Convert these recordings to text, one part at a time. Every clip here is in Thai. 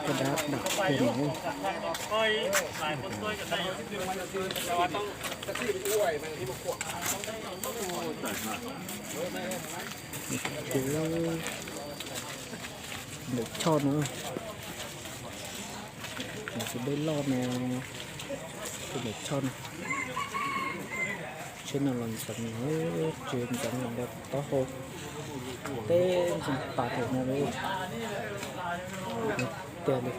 กระดาษดักเห็นไหมค่อยหลายคนช่วยกันได้แต่ว่าต้องตะกี้ไปช่วยมันที่มาขวดคือเด็กชอบเนาะอยากจะได้รอบแนวเด็กชอบเช่นอะไรสักหน่อยเชิญกันแบบต่อหกเต้นจนปาดหัวเลยเต้นเลย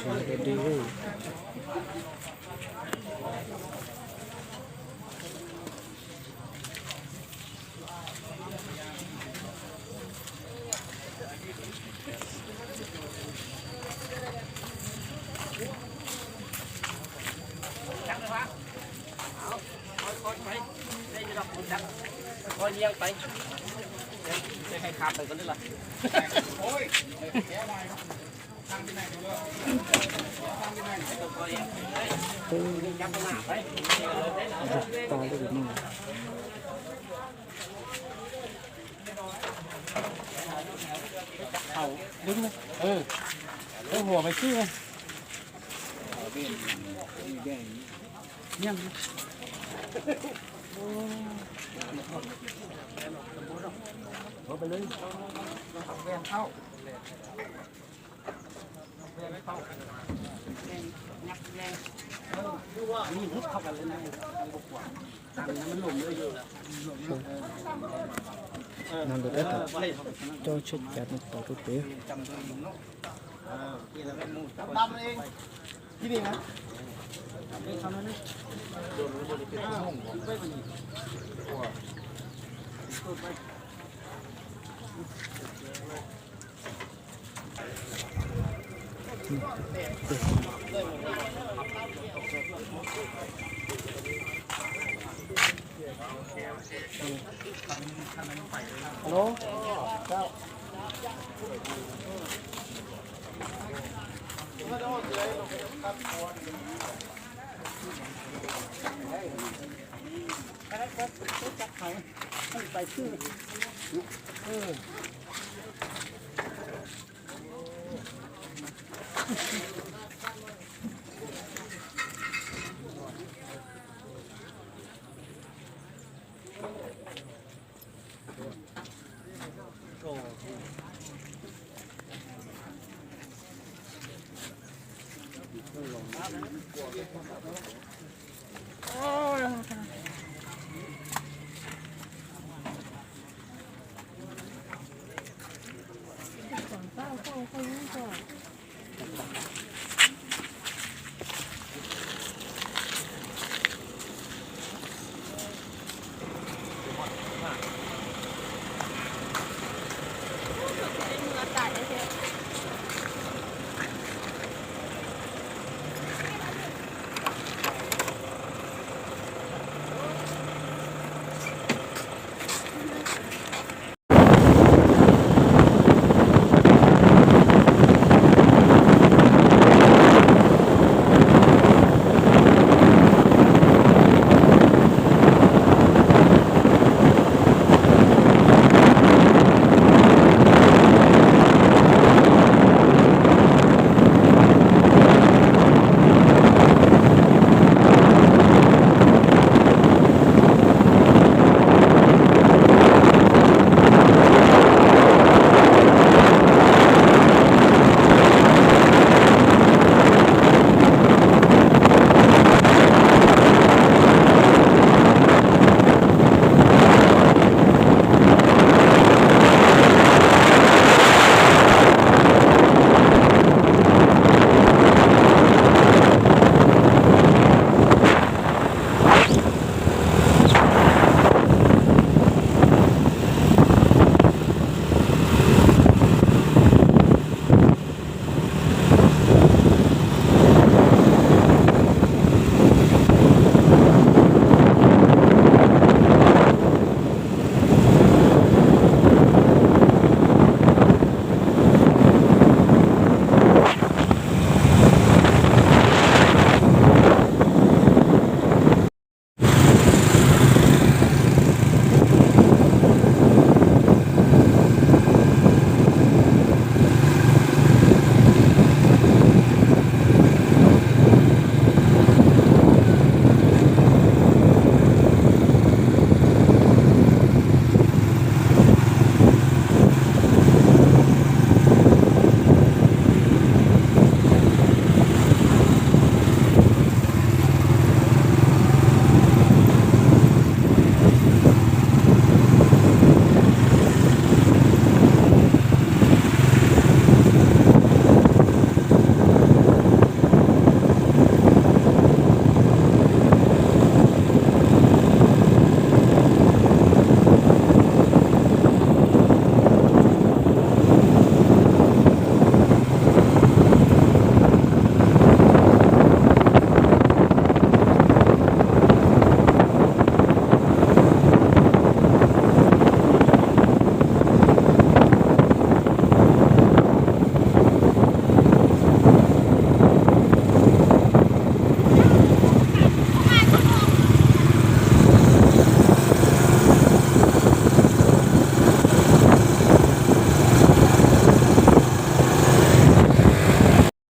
ใช่ก็ดีเลยค่อยเลี้ยงไปจะให้ขาดไปก็ได้ละโอ้ยทำที่ไหนดูเลยทำที่ไหนตัวคอยยับหน้าไปตาเลยนี่เอาดึงเลยเอาหัวไปซื้อเลยยังเอาไปเลยแวนเข้าแวนไม่เข้างัดแรงนี่ทุบเข้ากันเลยนะบกว่าตันมันหล่มเลยอยู่นั่นเลยก็โจชุดจัดมาต่อทุกปีดำเองที่นี่นะนี่ทำนั่นนี่โดนบริเวณห้องไม่เป็นฮัลโหลเจ้าไปชื่อ